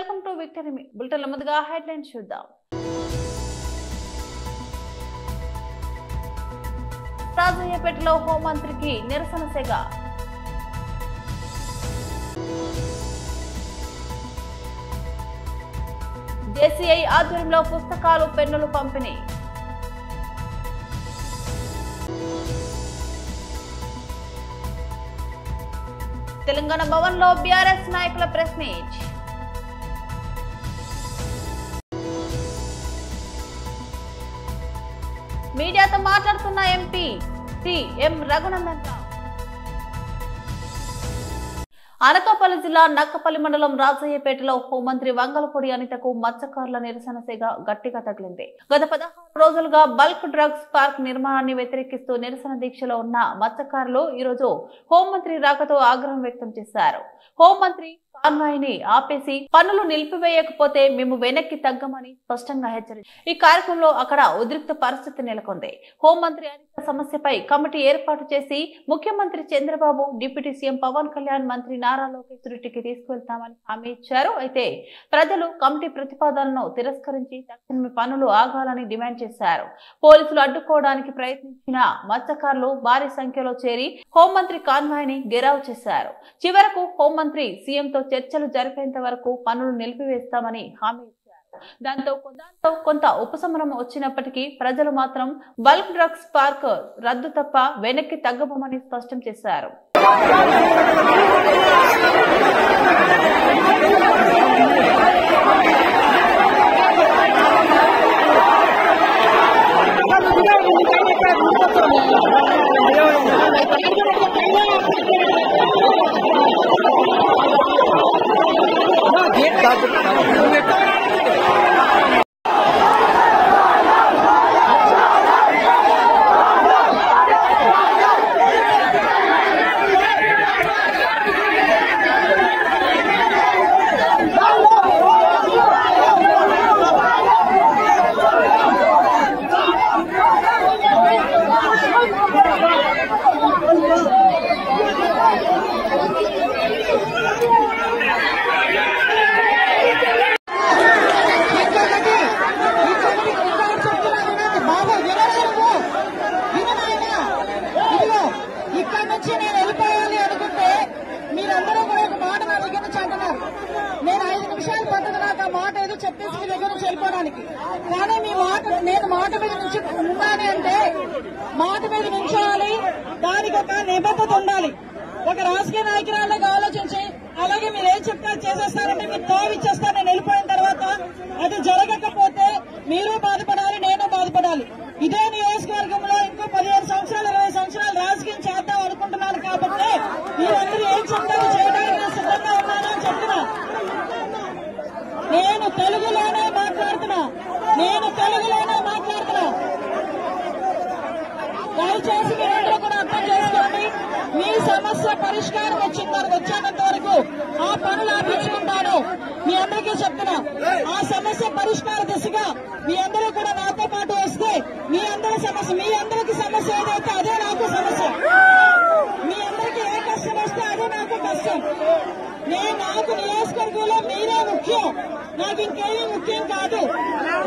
Welcome to victory bulletin. ముందుగా headlines చూద్దాం. రాజయ్యపేటలో హోంమంత్రికి నిరసన సెగ. జేసీఐ ఆధ్వర్యంలో పుస్తకాలు పెన్నులు పంపిణీ. తెలంగాణ భవన్ లో బీఆర్ఎస్ నాయకుల ప్రెస్ మీట్. మీడియాతో మాట్లాడుతున్న ఎంపీ టి.ఎం. రఘునందన్ రావు. అనకాపల్లి జిల్లా నక్కపల్లి మండలం రాజయ్యపేటలో హోంమంత్రి వంగలపూడి అనితకు మత్స్యకారుల నిరసన సెగ గట్టిగా తగిలింది. గత 16 రోజులుగా బల్క్ డ్రగ్స్ పార్క్ నిర్మాణాన్ని వ్యతిరేకిస్తూ నిరసన దీక్షలో ఉన్న మత్స్యకారులు ఈరోజు హోంమంత్రి రాకతో ఆగ్రహం వ్యక్తం చేశారు. హోంమంత్రి కాన్వాయ్ని ఆపేసి పనులు నిలిపివేయకపోతే మేము వెనక్కి తగ్గమని స్పష్టంగా హెచ్చరించారు. ఈ కార్యక్రమంలో అక్కడ ఉద్రిక్త పరిస్థితి నెలకొంది. హోంమంత్రి అనిత సమస్యపై కమిటీ ఏర్పాటు చేసి ముఖ్యమంత్రి చంద్రబాబు, డిప్యూటీ సీఎం పవన్ కళ్యాణ్, మంత్రి నారా లోకేష్ దృష్టికి తీసుకువెళ్తామని హామీ ఇచ్చారు. అయితే ప్రజలు కమిటీ ప్రతిపాదనను తిరస్కరించి తక్షణమే పనులు ఆగాలని డిమాండ్ చేశారు. పోలీసులు అడ్డుకోవడానికి ప్రయత్నించిన మత్స్యకారులు భారీ సంఖ్యలో చేరి హోంమంత్రి కాన్వాయ్ని గెరావ్ చేశారు. చివరకు హోంమంత్రి సీఎంతో చర్చలు జరిపేంత వరకు పనులు నిలిపివేస్తామని హామీ ఇచ్చారు. దాంతో కొంత ఉపశమనం వచ్చినప్పటికీ ప్రజలు మాత్రం బల్క్ డ్రగ్స్ పార్క్ రద్దు తప్ప వెనక్కి తగ్గబోమని స్పష్టం చేశారు. కానీ మీ మాట నేను మాట మీద నుంచి ఉండాలి అంటే మాట మీద నుంచోవాలి. దానికి ఒక నిబద్ధత ఉండాలి. ఒక రాజకీయ నాయకురాలుగా ఆలోచించి అలాగే మీరు ఏం చెప్తారు చేసేస్తారంటే మీరు తావిచ్చేస్తారు. నేను వెళ్ళిపోయిన తర్వాత అది జరగకపోతే మీరు బాధపడాలి, నేను బాధపడాలి. ఇదే నియోజకవర్గంలో ఇంకో 15 సంవత్సరాలు 20 సంవత్సరాలు రాజకీయం చేద్దాం అనుకుంటున్నాను. కాబట్టి మీరందరూ ఏం చెప్తారో చేయడానికి నేను సిద్ధంగా ఉన్నానని చెప్తున్నా. నేను తెలుగులోనే మాట్లాడుతున్నా. దయచేసి మీరందరూ కూడా అర్థం చేసుకోండి. మీ సమస్య పరిష్కారం వచ్చేంత వరకు ఆ పనులు ఆపించుకుంటాను. మీ అందరికీ చెప్తున్నా, ఆ సమస్య పరిష్కార దిశగా మీ అందరూ కూడా నాతో పాటు వస్తే మీ అందరికీ సమస్య ఏదైతే అదే నాకు సమస్య. మీ అందరికీ ఏ కష్టం వస్తే అదే నాకు కష్టం. నాకు నియోజకవర్గంలో మీరే ముఖ్యం, నాకు ఇంకేమీ ముఖ్యం కాదు.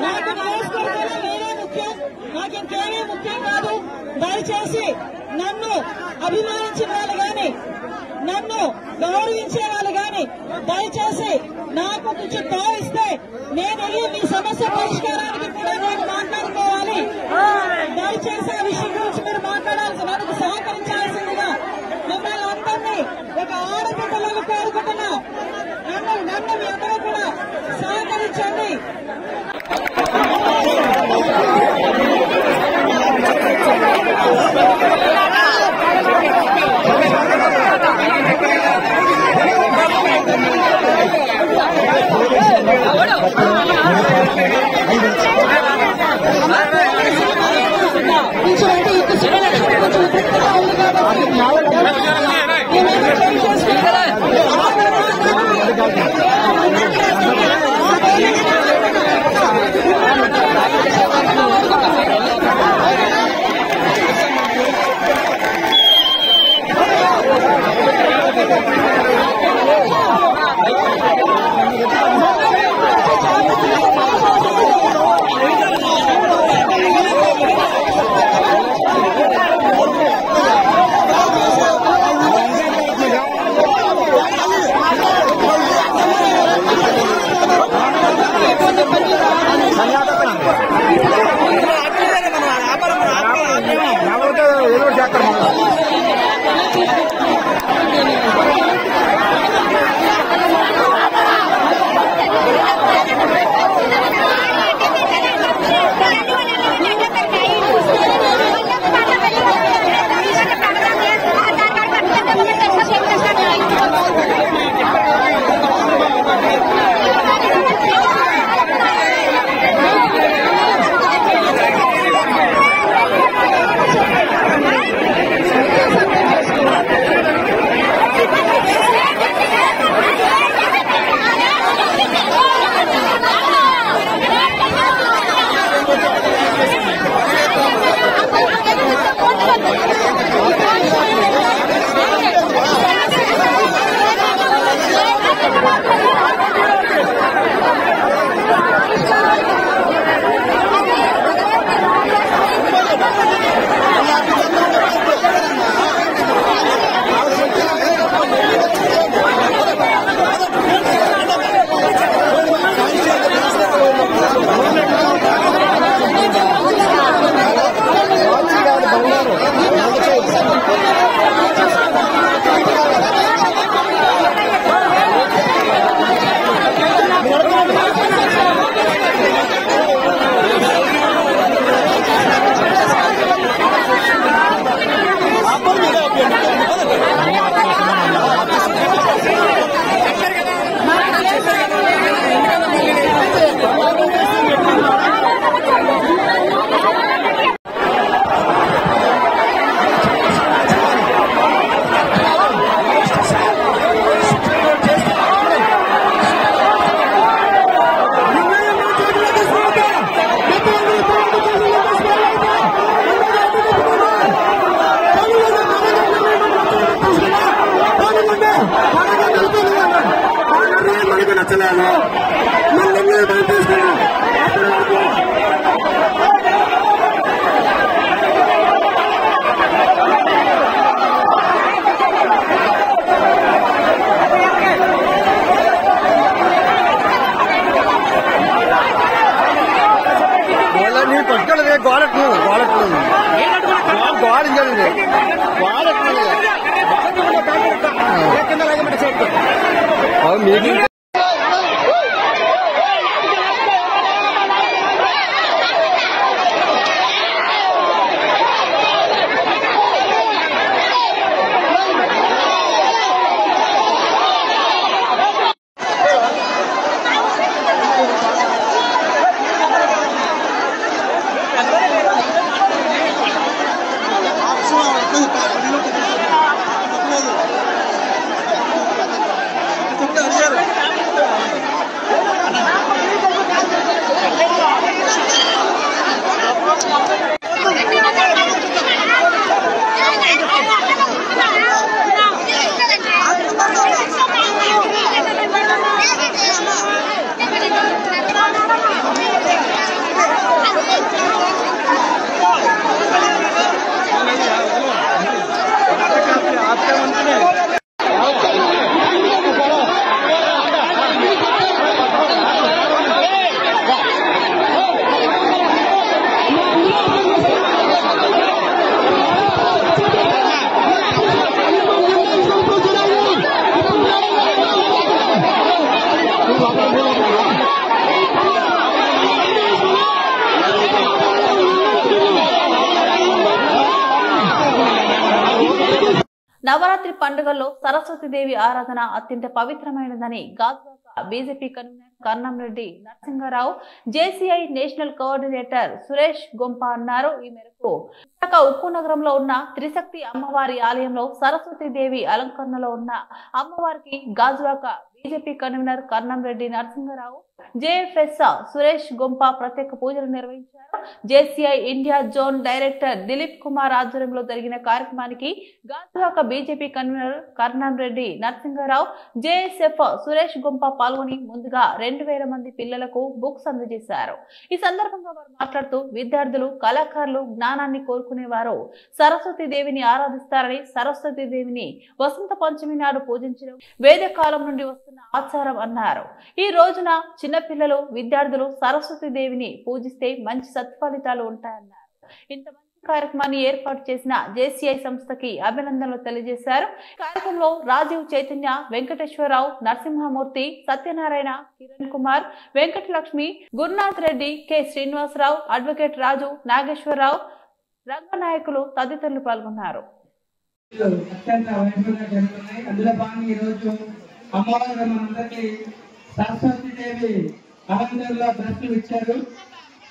నాకు నియోజకవర్గంలో మీరే ముఖ్యం, నాకు ఇంకేమీ ముఖ్యం కాదు. దయచేసి నన్ను అభిమానించిన వాళ్ళు గాని, నన్ను గౌరవించే వాళ్ళు గాని దయచేసి నాకు కొంచెం తావిస్తే నేను వెళ్ళి మీ సమస్య పరిష్కారానికి కూడా నేను మాట్లాడుకోవాలి. దయచేసి ఆ విషయం గురించి మీరు మాట్లాడాల్సి నన్ను సహకరించాల్సిందిగా మిమ్మల్ని అందరినీ ఒక ఆడబిడ్డలాగా కోరుకుంటున్నా. నన్ను మీ అందరూ కూడా సహకరించండి. నవరాత్రి పండుగల్లో సరస్వతీదేవి ఆరాధన అత్యంత పవిత్రమైనదని Gajuwaka BJP convener Karnamreddy Narasimharao, JCI national coordinator Suresh Gompa అన్నారు. ఈ మేరకు విశాఖ ఉక్కు నగరంలో ఉన్న త్రిశక్తి అమ్మవారి ఆలయంలో సరస్వతీదేవి అలంకరణలో ఉన్న అమ్మవారికి Gajuwaka BJP convener Karnamreddy Narasimharao, JFS Suresh Gompa ప్రత్యేక పూజలు నిర్వహించారు. JCI India zone director Dilip Kumar ఆధ్వర్యంలో జరిగిన కార్యక్రమానికి Gajuwaka BJP convener Karnamreddy Narasimharao, JSF Suresh Gompa పాల్గొని ముందుగా 2000 మంది పిల్లలకు బుక్స్ అందజేశారు. ఈ సందర్భంగా వారు మాట్లాడుతూ విద్యార్థులు, కళాకారులు జ్ఞానాన్ని కోరుకునేవారు సరస్వతీ దేవిని ఆరాధిస్తారని, సరస్వతీ దేవిని వసంత పంచమి నాడు పూజించడం వేదకాలం నుండి వస్తున్న ఆచారం అన్నారు. ఈ రోజున చిన్నపిల్లలు, విద్యార్థులు సరస్వతీ దేవిని పూజిస్తే మంచి సత్ఫలితాలు ఉంటాయన్నారు. ఇంత మంచి కార్యక్రమాన్ని ఏర్పాటు చేసిన జేసీఐ సంస్థకి అభినందనలు తెలియజేశారు. కార్యక్రమంలో రాజీవ్ చైతన్య, వెంకటేశ్వరరావు, నరసింహమూర్తి, సత్యనారాయణ, కిరణ్ కుమార్, వెంకటలక్ష్మి, గురునాథ్ రెడ్డి, కె శ్రీనివాసరావు, అడ్వకేట్ రాజు, నాగేశ్వరరావు, రంగనాయకులు తదితరులు పాల్గొన్నారు. అత్యంత వైభవంగా జరుగుతున్నాయి. అందులో భాగంగా ఈ రోజు అమ్మవారు మనందరికీ సరస్వతీదేవి అలంకరణలో దర్శనం ఇచ్చారు.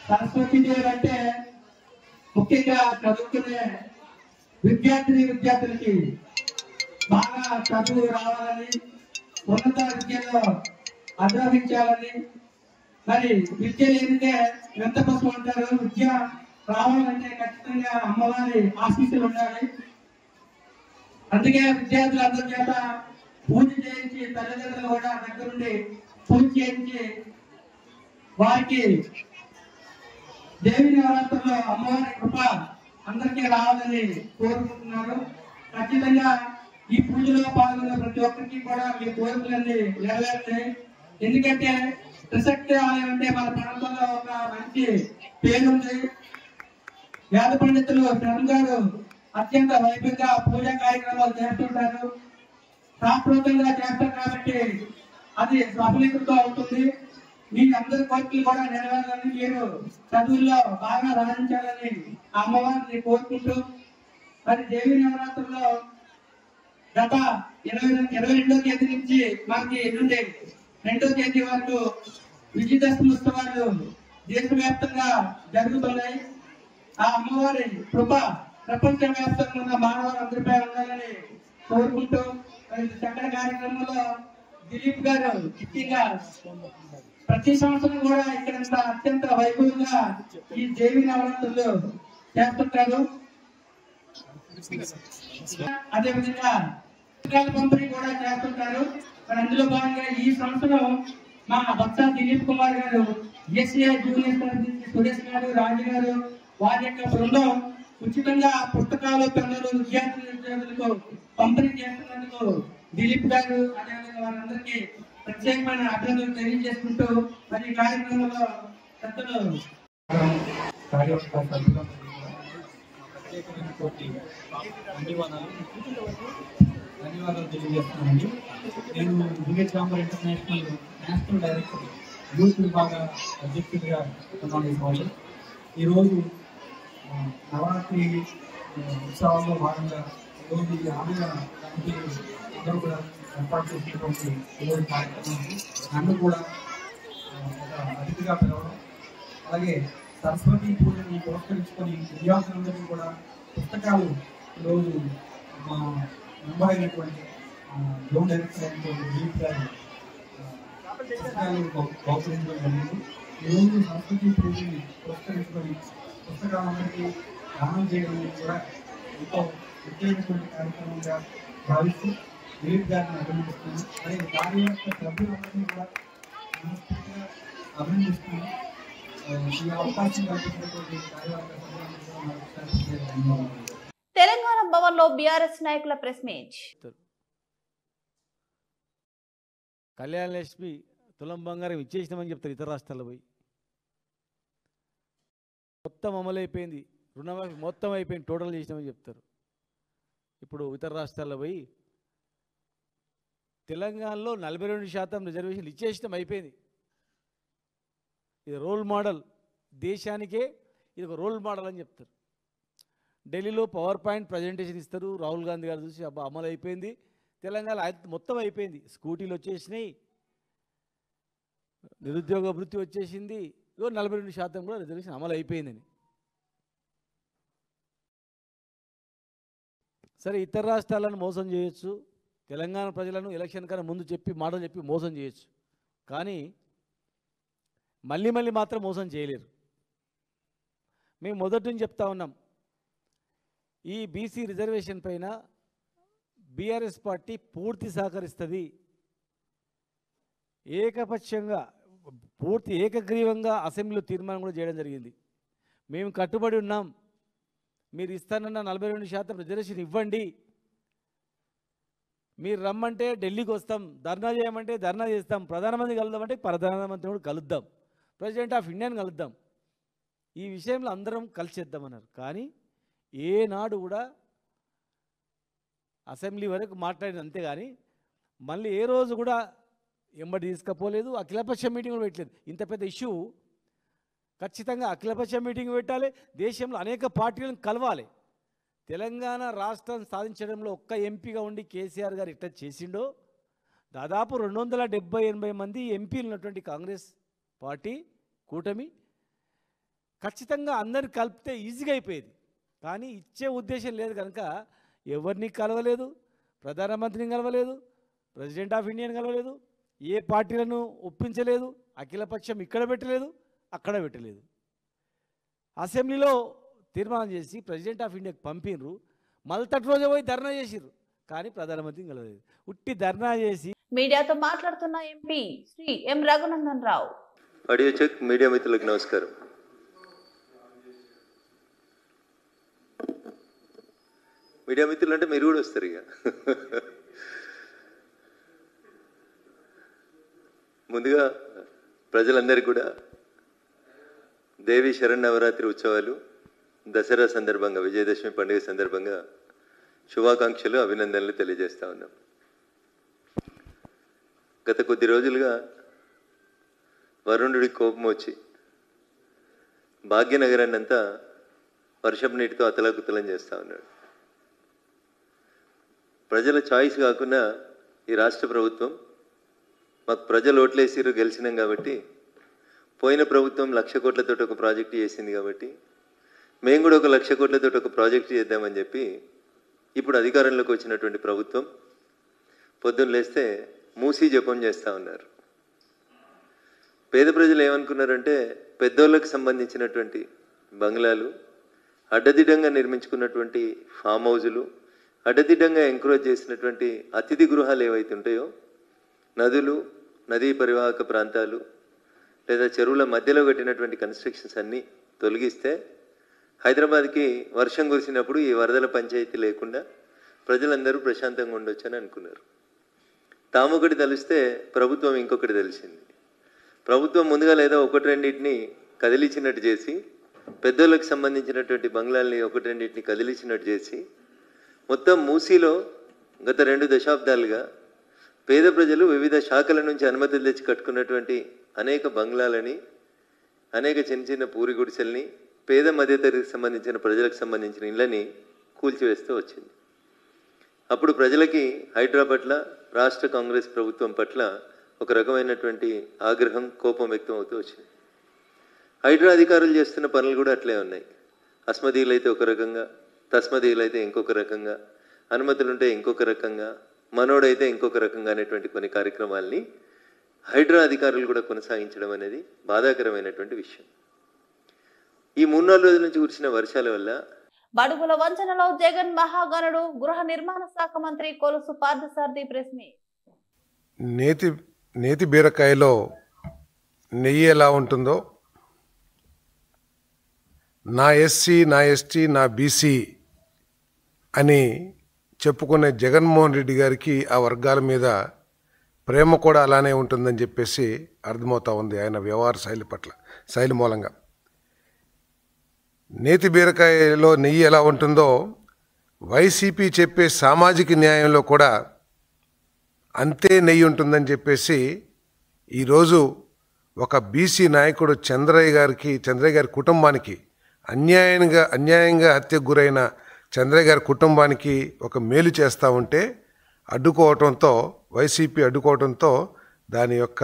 సరస్వతీదేవి అంటే ముఖ్యంగా చదువుకునే విద్యార్థులకి బాగా చదువు రావాలని, ఉన్నత విద్యలో అగ్రహించాలని, మరి విద్య లేనిదే ఎంత పశువు అంటారు. విద్య రావాలంటే ఖచ్చితంగా అమ్మవారి ఆశీస్సులు ఉండాలి. అందుకే విద్యార్థులందరి చేత పూజ చేయించి, తల్లిదండ్రులు కూడా దగ్గరుండి పూజ చేయించి వారికి దేవి నవరాత్రుల్లో అమ్మవారి కృప అందరికీ రావాలని కోరుకుంటున్నారు. ఖచ్చితంగా ఈ పూజలో పాల్గొన్న ప్రతి ఒక్కరికి కూడా మీ కోరికలన్నీ నెరవేరుతాయి. ఎందుకంటే త్రిశక్తి ఆలయం అంటే మన ప్రాంతంలో ఒక మంచి పేరుంది. వేద పండితులు శరణ్ గారు అత్యంత వైభవంగా పూజా కార్యక్రమాలు చేస్తుంటారు. శాస్త్రోక్తంగా చేస్తారు కాబట్టి అది సఫలీకృతం అవుతుంది. మీ అందరి కోరికలు కూడా నెరవేరాలని, మీరు చదువుల్లో బాగా రాణించాలని అమ్మవారిని కోరుకుంటూ, మరి దేవి నవరాత్రుల్లో గత 22వ తేదీ నుంచి మనకి నుండి 2వ తేదీ వరకు విజయదశమి ఉత్సవాలు దేశవ్యాప్తంగా జరుగుతున్నాయి. ఆ అమ్మవారి కృప ప్రపంచవ్యాప్తంగా ఉన్న మానవులందరిపై ఉండాలని కోరుకుంటూ, చక్కటి కార్యక్రమంలో దిలీప్ గారు ముఖ్యంగా ప్రతి సంవత్సరం కూడా ఇక్కడ అత్యంత వైభవంగా ఈ దేవి నవరాత్రులు చేస్తుంటారు. అదేవిధంగా పంపిణీ కూడా చేస్తుంటారు. మరి అందులో భాగంగా ఈ సంవత్సరం మా బొత్స దిలీప్ కుమార్ గారు, ఎస్ఏ జూనియర్ తరఫు నుంచి సురేష్ గారు, రాజు గారు, వారి యొక్క బృందం ఉచితంగా పుస్తకాలు, పెన్నులు విద్యార్థులకు పంపిణీ చేస్తున్నందుకు దిలీప్ గారు అదేవిధంగా వారందరికీ ప్రత్యేకమైన అభినందనలు తెలియజేసుకుంటూ మరి ఈ కార్యక్రమంలో పెద్దలు ధన్యవాదాలు తెలియజేస్తున్నానండి. నేను Vivek Rambar international national director youth విభాగ అధ్యక్షుడిగా ఉన్నాను. ఈరోజు నవరాత్రి ఉత్సవాల్లో భాగంగా ఈరోజు ఈ ఆలయ కమిటీ అందరూ కూడా ఏర్పాటు చేసినటువంటి ఈరోజు కార్యక్రమానికి నన్ను కూడా ఒక అతిథిగా పిలవడం, అలాగే సరస్వతి పూజని పురస్కరించుకొని విద్యార్థులందరికీ కూడా పుస్తకాలు ఈరోజు మా మెంబర్ అయినటువంటి జోన్ డైరెక్టర్ అయినటువంటి దిలీప్ గారు పుస్తకాలు ప్రోత్సహించడం జరిగింది. ఈరోజు సరస్వతి పూజని పురస్కరించుకొని పుస్తకాలందరికీ దానం చేయడం కూడా ఎంతో ముఖ్యమైనటువంటి కార్యక్రమంగా భావిస్తూ దిలీప్ గారిని అభినందిస్తున్నాను. అలాగే కార్యవర్గ సభ్యులందరినీ కూడా మనస్ఫూర్తిగా అభినందిస్తున్నాను. ఈ అవకాశం కల్పించినటువంటి కార్యవర్గ సభ్యులందరూ ధన్యవాదాలు. తెలంగాణ భవన్ లో బీఆర్ఎస్ నాయకుల ప్రెస్ మీట్. కళ్యాణ లక్ష్మి తులం బంగారం ఇచ్చేసినామని చెప్తారు. ఇతర రాష్ట్రాల్లో పోయి మొత్తం అమలైపోయింది, రుణమాఫీ మొత్తం అయిపోయింది, టోటల్ చేసినామని చెప్తారు. ఇప్పుడు ఇతర రాష్ట్రాల్లో పోయి తెలంగాణలో 42% రిజర్వేషన్లు ఇచ్చేసినాం, అయిపోయింది. ఇది రోల్ మోడల్, దేశానికే ఇది ఒక రోల్ మోడల్ అని చెప్తారు. ఢిల్లీలో పవర్ పాయింట్ ప్రజెంటేషన్ ఇస్తారు, రాహుల్ గాంధీ గారు చూసి అబ్బా అమలు అయిపోయింది, తెలంగాణ మొత్తం అయిపోయింది, స్కూటీలు వచ్చేసినాయి, నిరుద్యోగ వృత్తి వచ్చేసింది, 42% కూడా రిజర్వేషన్ అమలు అయిపోయిందని. సరే, ఇతర రాష్ట్రాలను మోసం చేయొచ్చు, తెలంగాణ ప్రజలను ఎలక్షన్ కన్నా ముందు చెప్పి మాటలు చెప్పి మోసం చేయొచ్చు, కానీ మళ్ళీ మళ్ళీ మాత్రం మోసం చేయలేరు. మేము మొదటి నుంచి చెప్తా ఉన్నాం, ఈ బీసీ రిజర్వేషన్ పైన బీఆర్ఎస్ పార్టీ పూర్తి సహకరిస్తుంది. ఏకపక్షంగా పూర్తి ఏకగ్రీవంగా అసెంబ్లీలో తీర్మానం కూడా చేయడం జరిగింది. మేము కట్టుబడి ఉన్నాం, మీరు ఇస్తానన్న 42% రిజర్వేషన్ ఇవ్వండి, మీరు రమ్మంటే ఢిల్లీకి వస్తాం, ధర్నా చేయమంటే ధర్నా చేస్తాం, ప్రధానమంత్రి కలుద్దామంటే ప్రధానమంత్రి కూడా కలుద్దాం, ప్రెసిడెంట్ ఆఫ్ ఇండియాని కలుద్దాం, ఈ విషయంలో అందరం కలిసి చేద్దామన్నారు. కానీ ఏనాడు కూడా అసెంబ్లీ వరకు మాట్లాడిన, అంతేగాని మళ్ళీ ఏ రోజు కూడా ఎంబడి తీసుకపోలేదు, అఖిలపక్ష మీటింగ్ కూడా పెట్టలేదు. ఇంత పెద్ద ఇష్యూ ఖచ్చితంగా అఖిలపక్ష మీటింగ్ పెట్టాలి, దేశంలో అనేక పార్టీలను కలవాలి. తెలంగాణ రాష్ట్రం సాధించడంలో ఒక్క ఎంపీగా ఉండి కేసీఆర్ గారు ఇట్లా చేసిండో, దాదాపు 270-80 మంది ఎంపీలు ఉన్నటువంటి కాంగ్రెస్ పార్టీ కూటమి ఖచ్చితంగా అందరిని కలిపితే ఈజీగా అయిపోయేది. కానీ ఇచ్చే ఉద్దేశం లేదు కనుక ఎవరిని కలవలేదు, ప్రధానమంత్రిని కలవలేదు, ప్రెసిడెంట్ ఆఫ్ ఇండియాని కలవలేదు, ఏ పార్టీలను ఒప్పించలేదు, అఖిలపక్షం ఇక్కడ పెట్టలేదు, అక్కడ పెట్టలేదు. అసెంబ్లీలో తీర్మానం చేసి ప్రెసిడెంట్ ఆఫ్ ఇండియాకి పంపినరు, మళ్ళీ రోజు పోయి ధర్నా చేసిర్రు, కానీ ప్రధానమంత్రిని కలవలేదు. ఉట్టి ధర్నా చేసి మీడియాతో మాట్లాడుతున్న MP Shri M Raghunandan Rao. Audio check. Media మిత్రులకు నమస్కారం. మీడియా మిత్రులు అంటే మీరు కూడా వస్తారు ఇక. ముందుగా ప్రజలందరికీ కూడా దేవి శరన్నవరాత్రి ఉత్సవాలు, దసరా సందర్భంగా, విజయదశమి పండుగ సందర్భంగా శుభాకాంక్షలు, అభినందనలు తెలియజేస్తా ఉన్నాం. గత కొద్ది రోజులుగా వరుణుడికి కోపం వచ్చి భాగ్యనగరాన్ని అంతా వర్షపు నీటితో అతలాకుతలం చేస్తూ ఉన్నాడు. ప్రజల చాయిస్ కాకుండా ఈ రాష్ట్ర ప్రభుత్వం, మాకు ప్రజలు ఓట్లేసిరు గెలిచినాం కాబట్టి, పోయిన ప్రభుత్వం 1,00,000 కోట్లతో ఒక ప్రాజెక్టు చేసింది కాబట్టి మేము కూడా 1,00,000 కోట్లతో ఒక ప్రాజెక్టు చేద్దామని చెప్పి ఇప్పుడు అధికారంలోకి వచ్చినటువంటి ప్రభుత్వం పొద్దున్న లేస్తే మూసీ జపం చేస్తూ ఉన్నారు. పేద ప్రజలు ఏమనుకున్నారంటే పెద్దోళ్ళకి సంబంధించినటువంటి బంగ్లాలు, అడ్డదిడ్డంగా నిర్మించుకున్నటువంటి ఫామ్ హౌజులు, అడ్డదిడ్డంగా ఎంకరేజ్ చేసినటువంటి అతిథి గృహాలు ఏవైతే ఉంటాయో, నదులు, నదీ పరివాహక ప్రాంతాలు లేదా చెరువుల మధ్యలో కట్టినటువంటి కన్స్ట్రక్షన్స్ అన్నీ తొలగిస్తే హైదరాబాద్కి వర్షం కురిసినప్పుడు ఈ వరదల పంచాయతీ లేకుండా ప్రజలందరూ ప్రశాంతంగా ఉండొచ్చని అనుకున్నారు. తామొకటి తెలిస్తే ప్రభుత్వం ఇంకొకటి తెలిసింది. ప్రభుత్వం ముందుగా లేదా ఒకటి రెండింటిని కదిలించినట్టు చేసి, పెద్దోళ్ళకి సంబంధించినటువంటి బంగ్లాల్ని ఒకటి రెండింటిని కదిలించినట్టు చేసి, మొత్తం మూసీలో గత 2 దశాబ్దాలుగా పేద ప్రజలు వివిధ శాఖల నుంచి అనుమతులు తెచ్చి కట్టుకున్నటువంటి అనేక బంగ్లాలని, అనేక చిన్న చిన్న పూరి గుడిసెల్ని, పేద మధ్యతరగతికి సంబంధించిన ప్రజలకు సంబంధించిన ఇళ్ళని కూల్చివేస్తూ వచ్చింది. అప్పుడు ప్రజలకి హైడ్రా పట్ల, రాష్ట్ర కాంగ్రెస్ ప్రభుత్వం పట్ల ఒక రకమైనటువంటి ఆగ్రహం, కోపం వ్యక్తం అవుతూ వచ్చింది. హైడ్రా అధికారులు చేస్తున్న పనులు కూడా అట్లే ఉన్నాయి. అస్మదీయులు అయితే ఒక రకంగా, తస్మదీయులు అయితే ఇంకొక రకంగా, అనుమతులుంటే ఇంకొక రకంగా, మనోడైతే ఇంకొక రకంగా అనేటువంటి కొన్ని కార్యక్రమాల్ని హైడ్రా అధికారులు కూడా కొనసాగించడం అనేది బాధాకరమైనటువంటి విషయం. ఈ 3-4 రోజుల నుంచి కురిసిన వర్షాల వల్ల బడుగుల వంచనలో జగన్ మహాగణుడు. గృహ నిర్మాణ శాఖ మంత్రి కొలుసు పార్థసారథి ప్రెస్ మీట్. నేతి బీరకాయలో నెయ్యి ఎలా ఉంటుందో, నా ఎస్సీ, నా ఎస్టీ, నా బీసీ అని చెప్పుకునే జగన్మోహన్ రెడ్డి గారికి ఆ వర్గాల మీద ప్రేమ కూడా అలానే ఉంటుందని చెప్పేసి అర్థమవుతా ఉంది ఆయన వ్యవహార శైలి మూలంగా. నేతి బీరకాయలో నెయ్యి ఎలా ఉంటుందో వైసీపీ చెప్పే సామాజిక న్యాయంలో కూడా అంతే నెయ్యి ఉంటుందని చెప్పేసి ఈరోజు ఒక బీసీ నాయకుడు చంద్రయ్య గారి కుటుంబానికి అన్యాయంగా హత్యకు గురైన చంద్రయ్య గారి కుటుంబానికి ఒక మేలు చేస్తూ ఉంటే వైసీపీ అడ్డుకోవడంతో దాని యొక్క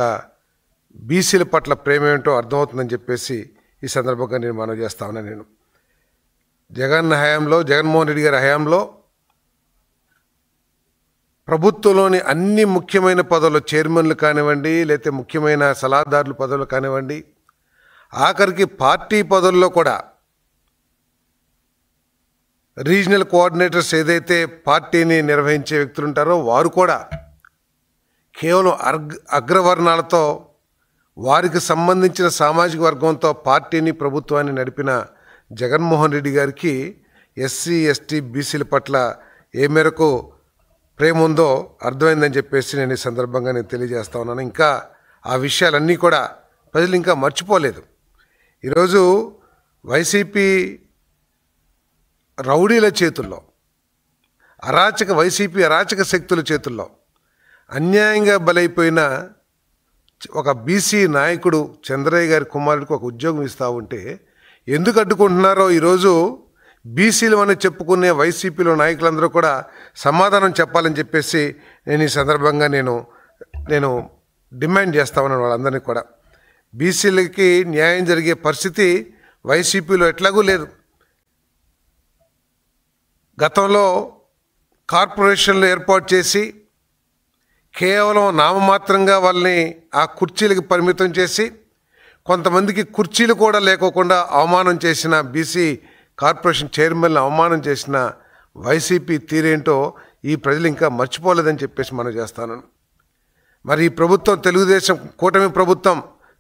బీసీల పట్ల ప్రేమ ఏంటో అర్థమవుతుందని చెప్పేసి ఈ సందర్భంగా నేను మనవి చేస్తా ఉన్నాను. నేను జగన్మోహన్ రెడ్డి గారి హయాంలో ప్రభుత్వంలోని అన్ని ముఖ్యమైన పదవులు, చైర్మన్లు కానివ్వండి, లేకపోతే ముఖ్యమైన సలహాదారుల పదవులు కానివ్వండి, ఆఖరికి పార్టీ పదవుల్లో కూడా రీజనల్ కోఆర్డినేటర్స్ ఏదైతే పార్టీని నిర్వహించే వ్యక్తులు ఉంటారో వారు కూడా కేవలం అగ్రవర్ణాలతో, వారికి సంబంధించిన సామాజిక వర్గంతో పార్టీని, ప్రభుత్వాన్ని నడిపిన జగన్మోహన్ రెడ్డి గారికి ఎస్సీ, ఎస్టీ, బీసీల పట్ల ఏ మేరకు ప్రేమ ఉందో అర్థమైందని చెప్పేసి నేను ఈ సందర్భంగా తెలియజేస్తా ఉన్నాను. ఇంకా ఆ విషయాలన్నీ కూడా ప్రజలు ఇంకా మర్చిపోలేదు. ఈరోజు వైసీపీ రౌడీల చేతుల్లో, వైసీపీ అరాచక శక్తుల చేతుల్లో అన్యాయంగా బలైపోయిన ఒక బీసీ నాయకుడు చంద్రయ్య గారి కుమారుడికి ఒక ఉద్యోగం ఇస్తూ ఉంటే ఎందుకు అడ్డుకుంటున్నారో ఈరోజు బీసీలు అని చెప్పుకునే వైసీపీలో నాయకులందరూ కూడా సమాధానం చెప్పాలని చెప్పేసి నేను ఈ సందర్భంగా నేను డిమాండ్ చేస్తా ఉన్నాను వాళ్ళందరినీ కూడా. బీసీలకి న్యాయం జరిగే పరిస్థితి వైసీపీలో ఎట్లాగూ లేదు. గతంలో కార్పొరేషన్లు ఏర్పాటు చేసి కేవలం నామమాత్రంగా వాళ్ళని ఆ కుర్చీలకు పరిమితం చేసి, కొంతమందికి కుర్చీలు కూడా లేకోకుండా అవమానం చేసిన బీసీ కార్పొరేషన్ చైర్మన్లు అవమానం చేసిన వైసీపీ తీరేంటో ఈ ప్రజలు ఇంకా మర్చిపోలేదని చెప్పేసి మనం చేస్తాను. మరి ఈ ప్రభుత్వం, తెలుగుదేశం కూటమి ప్రభుత్వం,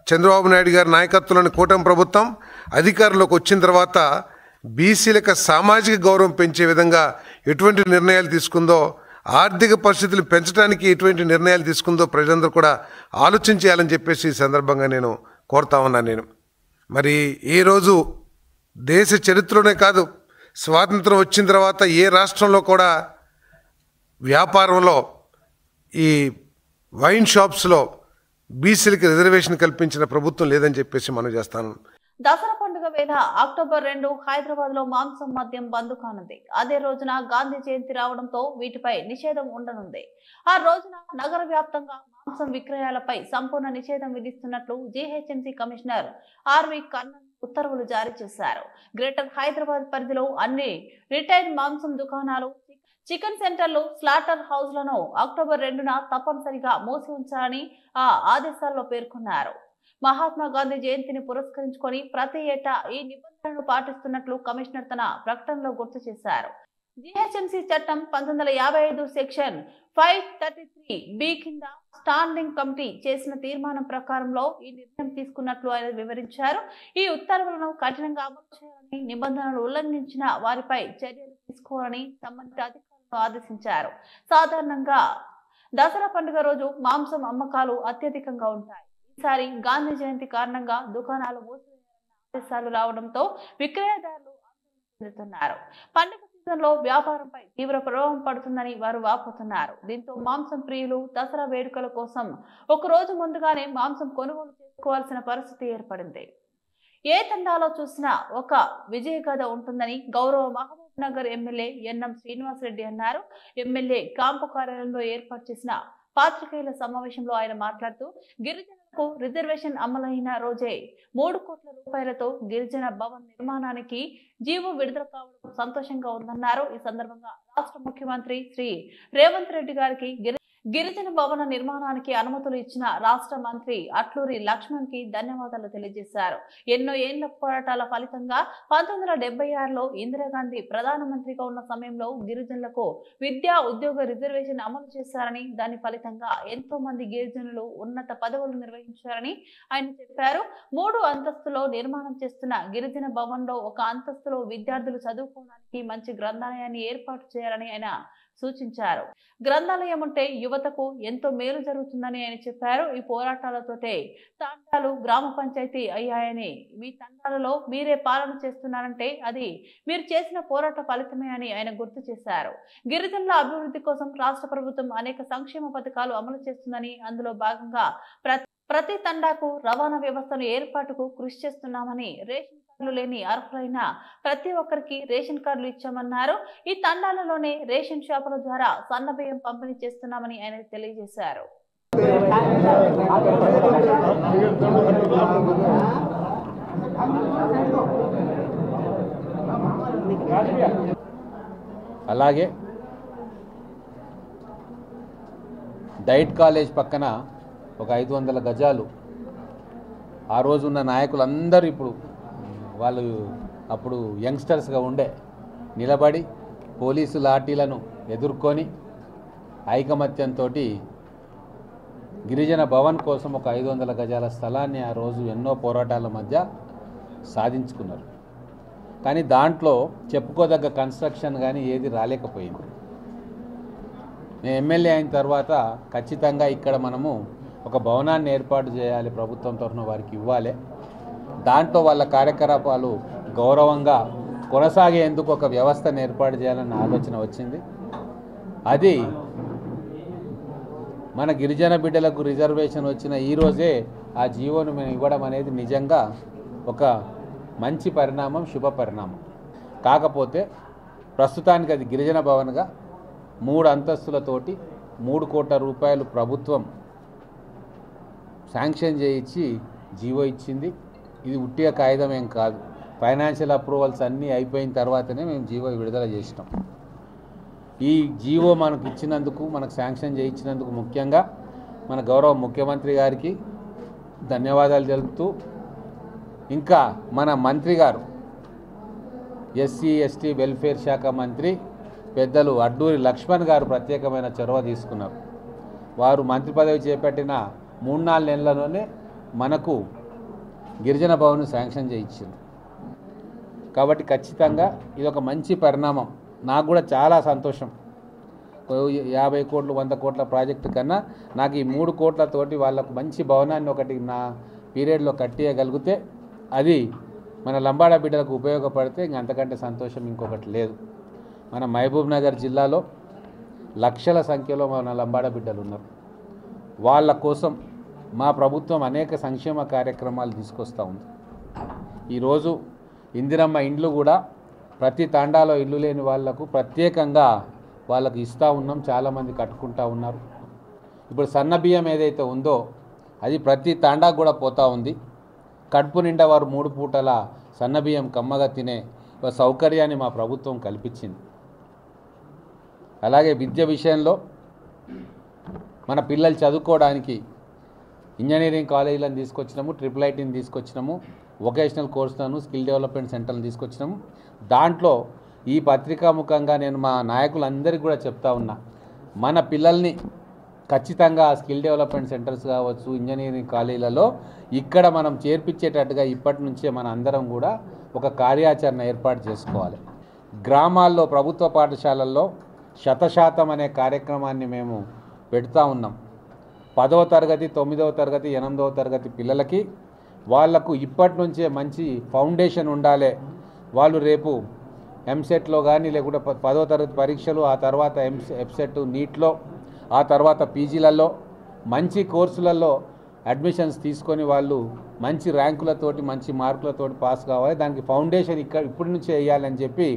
చంద్రబాబు నాయుడు గారి నాయకత్వంలోని కూటమి ప్రభుత్వం అధికారంలోకి వచ్చిన తర్వాత బీసీలకు సామాజిక గౌరవం పెంచే విధంగా ఎటువంటి నిర్ణయాలు తీసుకుందో, ఆర్థిక పరిస్థితులు పెంచడానికి ఎటువంటి నిర్ణయాలు తీసుకుందో ప్రజలందరూ కూడా ఆలోచన చేయాలని చెప్పేసి ఈ సందర్భంగా నేను కోరుతా ఉన్నాను. మరి ఏ రోజు దేశ చరిత్రలోనే కాదు, స్వాతంత్రం వచ్చిన తర్వాత ఏ రాష్ట్రంలో కూడా వ్యాపారంలో ఈ వైన్ షాప్స్లో బీసీలకి రిజర్వేషన్ కల్పించిన ప్రభుత్వం లేదని చెప్పేసి మనం చేస్తాను. దసరా పండుగ వేళ అక్టోబర్ 2 హైదరాబాద్ లో మాంసం, మద్యం బంద్ కానుంది. అదే రోజున గాంధీ జయంతి రావడంతో వీటిపై నిషేధం ఉండనుంది. ఆ రోజున నగర వ్యాప్తంగా మాంసం విక్రయాలపై సంపూర్ణ నిషేధం విధిస్తున్నట్లు జీహెచ్ఎంసీ కమిషనర్ ఆర్వి కర్ణన్ ఉత్తర్వులు జారీ చేశారు. గ్రేటర్ హైదరాబాద్ పరిధిలో అన్ని రిటైల్ మాంసం దుకాణాలు, చికెన్ సెంటర్లు, స్లాటర్ హౌస్లను అక్టోబర్ 2న తప్పనిసరిగా మూసి ఉంచాలని ఆ ఆదేశాల్లో పేర్కొన్నారు. మహాత్మా గాంధీ జయంతిని పురస్కరించుకొని ప్రతి ఏటా ఈ నిబంధనలను పాటిస్తున్నట్లు కమిషనర్ తన ప్రకటనలో గుర్తు చేశారు. జీహెచ్ఎంసీ చట్టం 1955 సెక్షన్ 533 బి కింద స్టాండింగ్ కమిటీ చేసిన తీర్మానం ప్రకారంలో ఈ నిర్ణయం తీసుకున్నట్లు ఆయన వివరించారు. ఈ ఉత్తర్వులను కఠినంగా అమలు చేయాలని, నిబంధనలు ఉల్లంఘించిన వారిపై చర్యలు తీసుకోవాలని సంబంధిత అధికారులను ఆదేశించారు. సాధారణంగా దసరా పండుగ రోజు మాంసం అమ్మకాలు అత్యధికంగా ఉంటాయి. ఈసారి గాంధీ జయంతి కారణంగా దుకాణాలు మూసివేయాలన్న ఆదేశాలు రావడంతో విక్రయదారులు ఆందోళన చెందుతున్నారు. పండుగ సీజన్లో వ్యాపారంపై తీవ్ర ప్రభావం పడుతుందని వారు వాపోతున్నారు. దీంతో మాంసం ప్రియులు దసరా వేడుకల కోసం ఒక రోజు ముందుగానే మాంసం కొనుగోలు చేసుకోవాల్సిన పరిస్థితి ఏర్పడింది. ఏ తండాలో చూసినా ఒక విజయగాథ ఉంటుందని గౌరవ మహబూబ్ నగర్ ఎమ్మెల్యే ఎన్ఎం శ్రీనివాసరెడ్డి అన్నారు. ఎమ్మెల్యే క్యాంపు కార్యాలయంలో ఏర్పాటు చేసిన పాత్రికేయుల సమావేశంలో ఆయన మాట్లాడుతూ గిరిజనులకు రిజర్వేషన్ అమలైన రోజే 3 కోట్ల రూపాయలతో గిరిజన భవన్ నిర్మాణానికి జీవో విడుదల కావడం సంతోషంగా ఉందన్నారు. ఈ సందర్భంగా రాష్ట్ర ముఖ్యమంత్రి శ్రీ రేవంత్ రెడ్డి గారికి గిరిజన భవన నిర్మాణానికి అనుమతులు ఇచ్చిన రాష్ట్ర మంత్రి అట్లూరి లక్ష్మణ్ కి ధన్యవాదాలు తెలియజేశారు. ఎన్నో ఏళ్ల పోరాటాల ఫలితంగా 1976లో ఇందిరాగాంధీ ప్రధానమంత్రిగా ఉన్న సమయంలో గిరిజనులకు విద్యా ఉద్యోగ రిజర్వేషన్ అమలు చేశారని, దాని ఫలితంగా ఎంతో మంది గిరిజనులు ఉన్నత పదవులు నిర్వహించారని ఆయన చెప్పారు. 3 అంతస్తులో నిర్మాణం చేస్తున్న గిరిజన భవన్లో ఒక అంతస్తులో విద్యార్థులు చదువుకోవడానికి మంచి గ్రంథాలయాన్ని ఏర్పాటు చేయాలని ఆయన సూచించారు. గ్రంథాలయం ఉంటే యువతకు ఎంతో మేలు జరుగుతుందని ఆయన చెప్పారు. ఈ పోరాటాలతోటే తండాలు గ్రామ పంచాయతీ అయ్యాయని, మీ తండాలలో మీరే పాలన చేస్తున్నారంటే అది మీరు చేసిన పోరాట ఫలితమే అని ఆయన గుర్తు చేశారు. గిరిజనుల అభివృద్ధి కోసం రాష్ట్ర ప్రభుత్వం అనేక సంక్షేమ పథకాలు అమలు చేస్తుందని, అందులో భాగంగా ప్రతి తండాకు రవాణా వ్యవస్థను ఏర్పాటుకు కృషి చేస్తున్నామని, రేషన్ కార్డులు లేని అర్హులైన ప్రతి ఒక్కరికి రేషన్ కార్డులు ఇచ్చామన్నారు. ఈ తండాలలోనే రేషన్ షాపుల ద్వారా సన్నబియ్యం పంపిణీ చేస్తున్నామని ఆయన తెలియజేశారు. అలాగే డైట్ కాలేజ్ పక్కన ఒక 500 గజాలు ఆ రోజు ఉన్న నాయకులందరూ ఇప్పుడు వాళ్ళు అప్పుడు యంగ్స్టర్స్గా ఉండే నిలబడి పోలీసు లాఠీలను ఎదుర్కొని ఐకమత్యంతో గిరిజన భవన్ కోసం ఒక 500 గజాల స్థలాన్ని ఆ రోజు ఎన్నో పోరాటాల మధ్య సాధించుకున్నారు. కానీ దాంట్లో చెప్పుకోదగ్గ కన్స్ట్రక్షన్ కానీ ఏది రాలేకపోయింది. నేను ఎమ్మెల్యే అయిన తర్వాత ఖచ్చితంగా ఇక్కడ మనము ఒక భవనాన్ని ఏర్పాటు చేయాలి, ప్రభుత్వం తరఫున వారికి ఇవ్వాలి, దాంట్లో వాళ్ళ కార్యకలాపాలు గౌరవంగా కొనసాగేందుకు ఒక వ్యవస్థను ఏర్పాటు చేయాలన్న ఆలోచన వచ్చింది. అది మన గిరిజన బిడ్డలకు రిజర్వేషన్ వచ్చిన ఈరోజే ఆ జీవోను మేము ఇవ్వడం అనేది నిజంగా ఒక మంచి పరిణామం, శుభ పరిణామం. కాకపోతే ప్రస్తుతానికి అది గిరిజన భవన్గా 3 అంతస్తులతోటి 3 కోట్ల రూపాయలు ప్రభుత్వం శాంక్షన్ చేయించి జీవో ఇచ్చింది. ఇది ఉట్టిగా కాగితం ఏం కాదు, ఫైనాన్షియల్ అప్రూవల్స్ అన్నీ అయిపోయిన తర్వాతనే మేము జీవో విడుదల చేసినాం. ఈ జీవో మనకు ఇచ్చినందుకు, మనకు శాంక్షన్ చేయించినందుకు ముఖ్యంగా మన గౌరవ ముఖ్యమంత్రి గారికి ధన్యవాదాలు తెలుపుతూ, ఇంకా మన మంత్రి గారు ఎస్సీ ఎస్టీ వెల్ఫేర్ శాఖ మంత్రి పెద్దలు అడ్లూరి లక్ష్మణ్ గారు ప్రత్యేకమైన చొరవ తీసుకున్నారు. వారు మంత్రి పదవి చేపట్టిన 3-4 నెలల్లోనే మనకు గిరిజన భవన్ శాంక్షన్ చేయించారు. కాబట్టి ఖచ్చితంగా ఇది ఒక మంచి పరిణామం. నాకు కూడా చాలా సంతోషం. 50 కోట్లు 100 కోట్ల ప్రాజెక్టు కన్నా నాకు ఈ 3 కోట్లతోటి వాళ్ళకు మంచి భవనాన్ని ఒకటి నా పీరియడ్లో కట్టియగలిగితే అది మన లంబాడ బిడ్డలకు ఉపయోగపడితే ఇంక అంతకంటే సంతోషం ఇంకొకటి లేదు. మన మహబూబ్ నగర్ జిల్లాలో లక్షల సంఖ్యలో మన లంబాడ బిడ్డలు ఉన్నారు. వాళ్ళ కోసం మా ప్రభుత్వం అనేక సంక్షేమ కార్యక్రమాలు తీసుకొస్తూ ఉంది. ఈరోజు ఇందిరమ్మ ఇండ్లు కూడా ప్రతి తాండాలో ఇల్లు లేని వాళ్లకు ప్రత్యేకంగా వాళ్ళకు ఇస్తూ ఉన్నాం. చాలామంది కట్టుకుంటూ ఉన్నారు. ఇప్పుడు సన్న బియ్యం ఏదైతే ఉందో అది ప్రతి తాండాకు కూడా పోతూ ఉంది. కడుపు నిండా వారు 3 పూటల సన్న బియ్యం కమ్మగా తినే ఒక సౌకర్యాన్ని మా ప్రభుత్వం కల్పించింది. అలాగే విద్య విషయంలో మన పిల్లలు చదువుకోవడానికి ఇంజనీరింగ్ కాలేజీలను తీసుకొచ్చినాము, IIITని తీసుకొచ్చినాము, వొకేషనల్ కోర్సులను, స్కిల్ డెవలప్మెంట్ సెంటర్లను తీసుకొచ్చినాము. దాంట్లో ఈ పత్రికాముఖంగా నేను మా నాయకులందరికీ కూడా చెప్తా ఉన్నా, మన పిల్లల్ని ఖచ్చితంగా స్కిల్ డెవలప్మెంట్ సెంటర్స్ కావచ్చు, ఇంజనీరింగ్ కాలేజీలలో ఇక్కడ మనం చేర్పించేటట్టుగా ఇప్పటి నుంచే మన అందరం కూడా ఒక కార్యాచరణ ఏర్పాటు చేసుకోవాలి. గ్రామాల్లో ప్రభుత్వ పాఠశాలల్లో 100% అనే కార్యక్రమాన్ని మేము పెడతా ఉన్నాం. 10వ తరగతి, 9వ తరగతి, 8వ తరగతి పిల్లలకి వాళ్లకు ఇప్పటి నుంచే మంచి ఫౌండేషన్ ఉండాలి. వాళ్ళు రేపు ఎంసెట్లో కానీ లేకుంటే 10వ తరగతి పరీక్షలు, ఆ తర్వాత ఎఫ్సెట్, నీట్లో, ఆ తర్వాత పీజీలలో మంచి కోర్సులలో అడ్మిషన్స్ తీసుకొని వాళ్ళు మంచి ర్యాంకులతోటి మంచి మార్కులతోటి పాస్ కావాలి. దానికి ఫౌండేషన్ ఇప్పటి నుంచే వేయాలని చెప్పి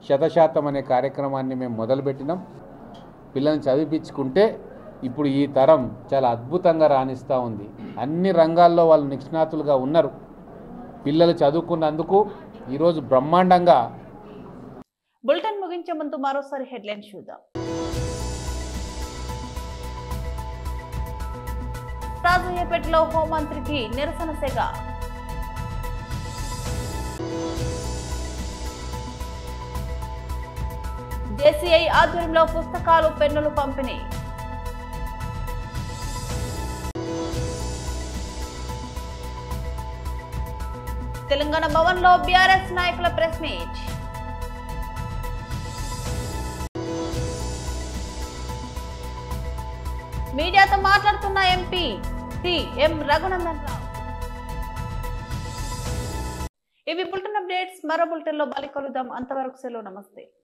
100% అనే కార్యక్రమాన్ని మేము మొదలుపెట్టినాం. పిల్లల్ని చదివించుకుంటే ఇప్పుడు ఈ తరం చాలా అద్భుతంగా రాణిస్తూ ఉంది. అన్ని రంగాల్లో వాళ్ళు నిష్ణాతులుగా ఉన్నారు. పిల్లలు చదువుకున్నందుకు ఈరోజు బ్రహ్మాండంగా. బులెటిన్ ముగించే ముందు మరోసారి హెడ్లైన్స్ చూద్దాం. రాజయ్యపేటలో హోంమంత్రికి నిరసన సెగ. జేసీఐ ఆధ్వర్యంలో పుస్తకాలు, పెన్నులు పంపిణీ. తెలంగాణ భవన్లో బీఆర్ఎస్ నాయకుల ప్రెస్ మీట్. మీడియాతో మాట్లాడుతున్న ఎంపీ ఎం రఘునందన్ రావు. ఇవి బులెటిన్ అప్డేట్స్. మరో బులెటిన్ లో మళ్ళీ కలుద్దాం. అంతవరకు సెలవు. నమస్తే.